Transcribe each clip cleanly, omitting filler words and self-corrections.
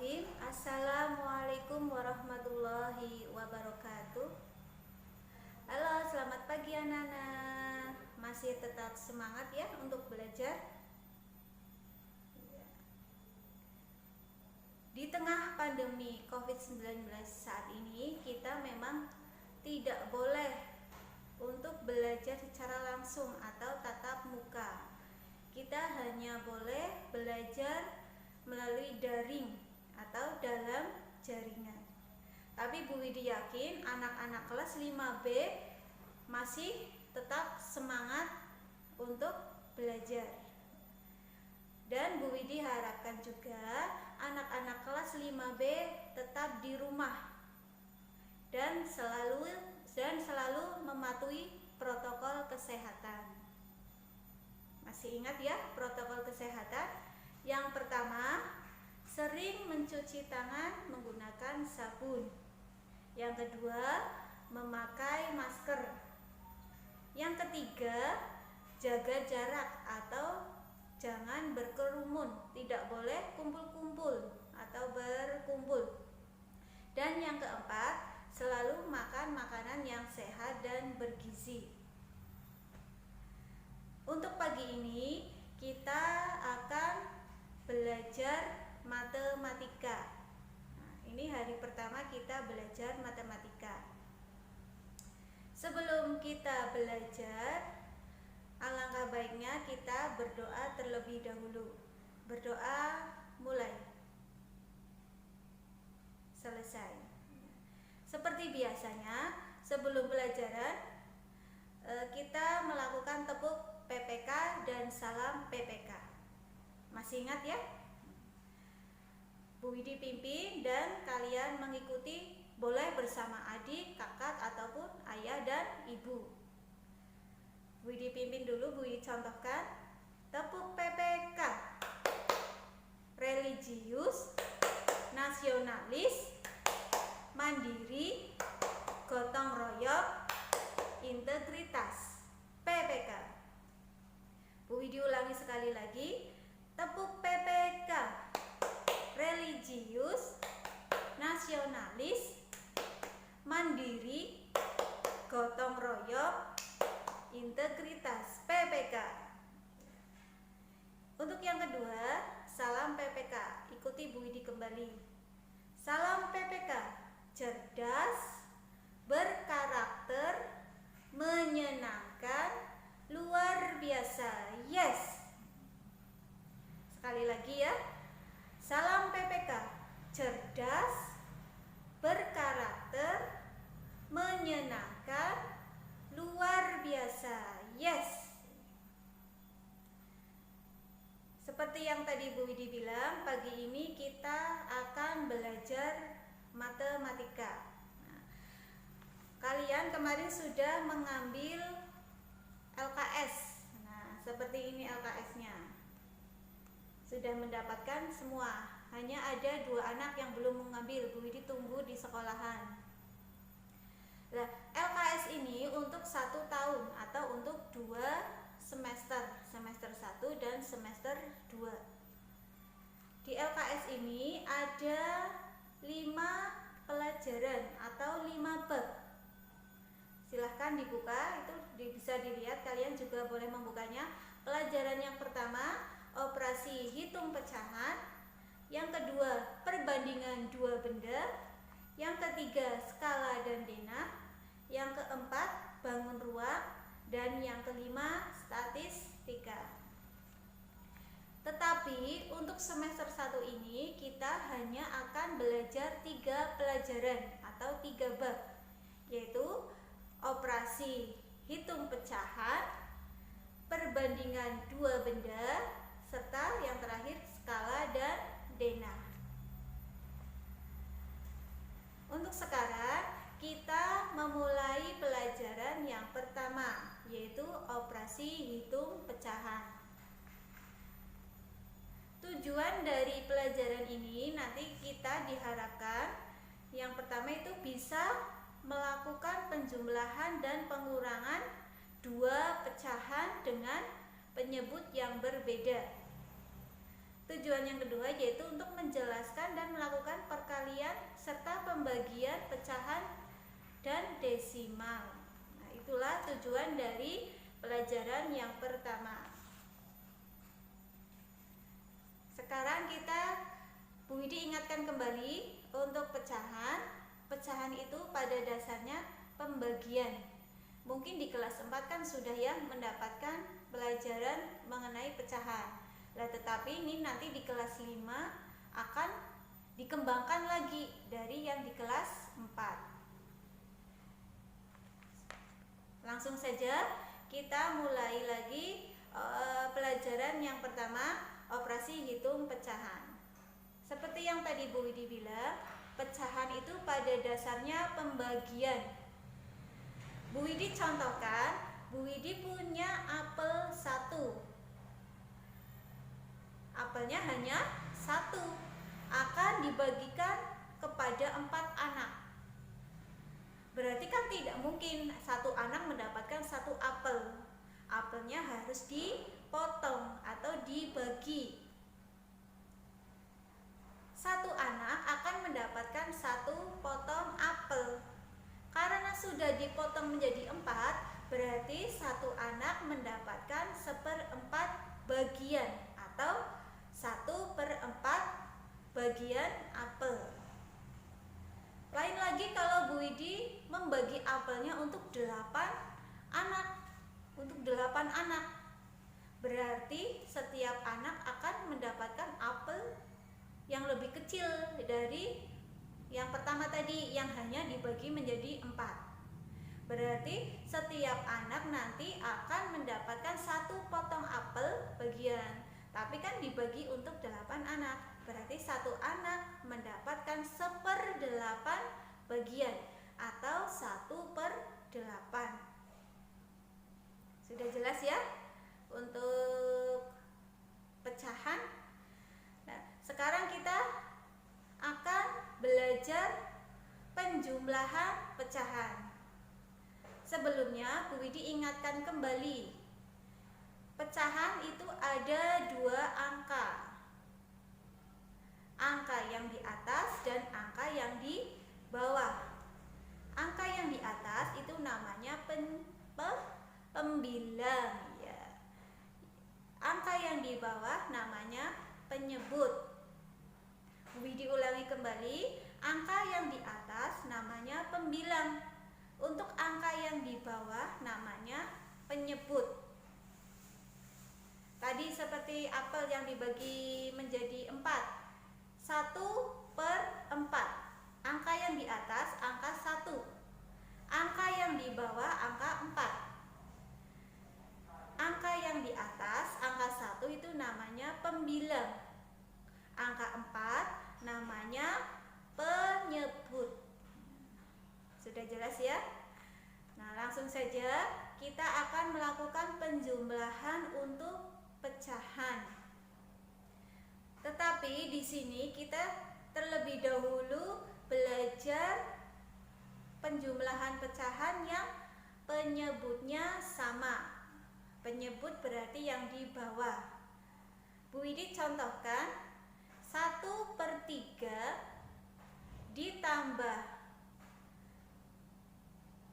Bismillahirrahmanirrahim. Assalamualaikum warahmatullahi wabarakatuh. Halo, selamat pagi anak-anak. Masih tetap semangat ya untuk belajar? Di tengah pandemi COVID-19 saat ini, kita memang tidak boleh untuk belajar secara langsung atau tatap muka. Kita hanya boleh belajar melalui daring atau dalam jaringan. Tapi Bu Widi yakin anak-anak kelas 5B masih tetap semangat untuk belajar. Dan Bu Widi harapkan juga anak-anak kelas 5B tetap di rumah dan selalu mematuhi protokol kesehatan. Masih ingat ya protokol kesehatan? Yang pertama, sering mencuci tangan menggunakan sabun. Yang kedua, memakai masker. Yang ketiga, jaga jarak atau jangan berkerumun, tidak boleh kumpul-kumpul atau berkumpul. Dan yang keempat, selalu makan makanan yang sehat dan bergizi. Untuk pagi ini kita akan belajar matematika. Nah, ini hari pertama kita belajar matematika. Sebelum kita belajar, alangkah baiknya kita berdoa terlebih dahulu. Berdoa mulai. Selesai. Seperti biasanya, sebelum pelajaran kita melakukan tepuk PPK dan salam PPK. Masih ingat ya? Bu Widi pimpin dan kalian mengikuti, boleh bersama adik, kakak, ataupun ayah dan ibu. Bu Widi pimpin dulu, Bu Widi contohkan. Tepuk PPK. Religius, nasionalis, mandiri, gotong royong, integritas. PPK. Bu Widi ulangi sekali lagi. Tepuk PPK. Religius, nasionalis, mandiri, gotong royong, integritas. PPK. Untuk yang kedua, salam PPK. Ikuti Bu Widi kembali. Salam PPK. Cerdas, berkarakter, menyenangkan, luar biasa. Yes. Sekali lagi ya. Salam PPK. Cerdas, berkarakter, menyenangkan, luar biasa. Yes. Seperti yang tadi Bu Widi bilang, pagi ini kita akan belajar matematika. Nah, kalian kemarin sudah mengambil LKS. Nah, seperti ini LKS-nya. Sudah mendapatkan semua. Hanya ada 2 anak yang belum mengambil. Bu Widi tunggu di sekolahan. Nah, LKS ini untuk 1 tahun atau untuk 2 semester. Semester 1 dan semester 2. Di LKS ini ada 5 pelajaran atau 5 bab. Silahkan dibuka, itu bisa dilihat, kalian juga boleh membukanya. Pelajaran yang pertama, operasi hitung pecahan. Yang kedua, perbandingan 2 benda. Yang ketiga, skala dan denah. Yang keempat, bangun ruang. Dan yang kelima, statistika. Tetapi untuk semester 1 ini kita hanya akan belajar 3 pelajaran atau 3 bab, yaitu operasi hitung pecahan, perbandingan 2 benda, serta yang terakhir skala dan denah. Untuk sekarang kita memulai pelajaran yang pertama, yaitu operasi hitung pecahan. Tujuan dari pelajaran ini nanti kita diharapkan yang pertama itu bisa melakukan penjumlahan dan pengurangan 2 pecahan dengan penyebut yang berbeda. Tujuan yang kedua yaitu untuk menjelaskan dan melakukan perkalian serta pembagian pecahan dan desimal. Nah, itulah tujuan dari pelajaran yang pertama. Sekarang Bu Widi ingatkan kembali untuk pecahan. Pecahan itu pada dasarnya pembagian. Mungkin di kelas 4 kan sudah ya mendapatkan pelajaran mengenai pecahan. Tetapi ini nanti di kelas 5 akan dikembangkan lagi dari yang di kelas 4. Langsung saja kita mulai lagi pelajaran yang pertama, operasi hitung pecahan. Seperti yang tadi Bu Widi bilang, pecahan itu pada dasarnya pembagian. Bu Widi contohkan, Bu Widi punya apel 1. Apelnya hanya 1, akan dibagikan kepada 4 anak. Berarti kan tidak mungkin satu anak mendapatkan 1 apel. Apelnya harus dipotong atau dibagi. 1 anak akan mendapatkan 1 potong apel. Karena sudah dipotong menjadi 4, berarti 1 anak mendapatkan 1/4 bagian atau 1/4 bagian apel. Lain lagi kalau Bu Widi membagi apelnya untuk 8 anak. Berarti setiap anak akan mendapatkan apel yang lebih kecil dari yang pertama tadi yang hanya dibagi menjadi 4. Berarti setiap anak nanti akan mendapatkan 1 potong apel bagian. Tapi kan dibagi untuk 8 anak. Berarti 1 anak mendapatkan 1/8 bagian atau 1/8. Sudah jelas ya untuk pecahan? Sekarang kita akan belajar penjumlahan pecahan. Sebelumnya Bu Widi ingatkan kembali, pecahan itu ada 2 angka. Angka yang di atas dan angka yang di bawah. Angka yang di atas itu namanya pembilang ya. Angka yang di bawah namanya penyebut. Bu Widi ulangi kembali, angka yang di atas namanya pembilang. Untuk angka yang di bawah namanya penyebut. Tadi seperti apel yang dibagi menjadi 4, 1/4. Angka yang di atas angka 1, angka yang di bawah angka 4. Angka yang di atas angka 1 itu namanya pembilang. Angka 4 namanya penyebut. Sudah jelas ya? Nah, langsung saja kita akan melakukan penjumlahan untuk pecahan. Tetapi di sini kita terlebih dahulu belajar penjumlahan pecahan yang penyebutnya sama. Penyebut berarti yang di bawah. Bu Widi contohkan 1/3 ditambah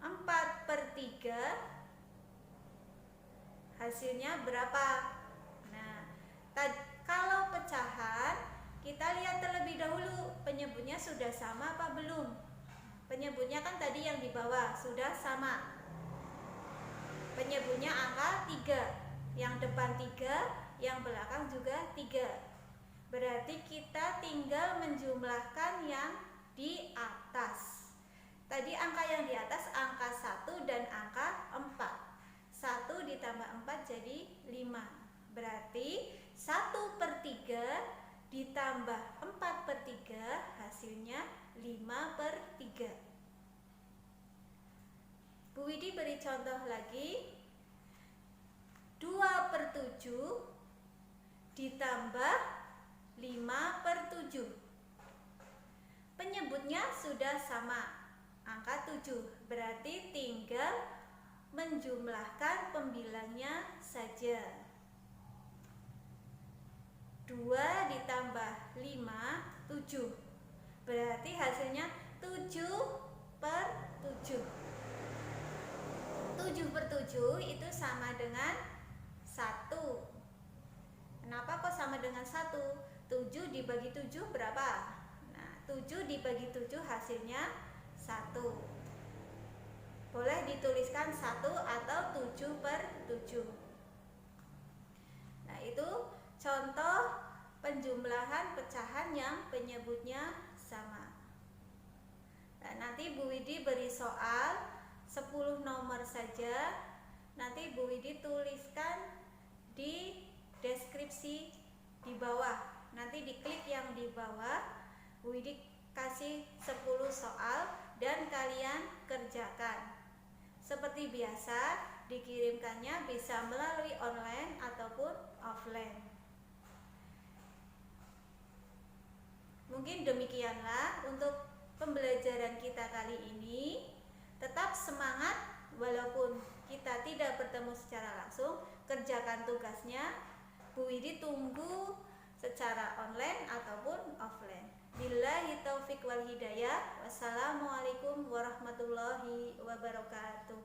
4/3 hasilnya berapa? Nah, kalau pecahan kita lihat terlebih dahulu penyebutnya sudah sama apa belum. Penyebutnya kan tadi yang di bawah sudah sama. Penyebutnya angka 3, yang depan 3, yang belakang juga 3. Berarti kita tinggal menjumlahkan yang di atas. Tadi angka yang di atas angka 1 dan angka 4. 1 ditambah 4 jadi 5. Berarti 1/3 ditambah 4/3 hasilnya 5/3. Bu Widi beri contoh lagi. 2/7 ditambah 5/7. Penyebutnya sudah sama, angka 7. Berarti tinggal menjumlahkan pembilangnya saja. 2 ditambah 5, 7. Berarti hasilnya 7/7. 7/7 itu sama dengan 1. Kenapa kok sama dengan 1? 7 dibagi 7 berapa? Nah, 7 dibagi 7 hasilnya 1. Boleh dituliskan 1 atau 7/7. Nah, itu contoh penjumlahan pecahan yang penyebutnya sama. Nah, nanti Bu Widi beri soal 10 nomor saja. Nanti Bu Widi tuliskan di deskripsi di bawah. Nanti diklik yang di bawah, Bu Widi kasih 10 soal dan kalian kerjakan. Seperti biasa, dikirimkannya bisa melalui online ataupun offline. Mungkin demikianlah untuk pembelajaran kita kali ini. Tetap semangat walaupun kita tidak bertemu secara langsung. Kerjakan tugasnya. Bu Widi tunggu secara online ataupun offline. Billahi taufik wal hidayah. Wassalamualaikum warahmatullahi wabarakatuh.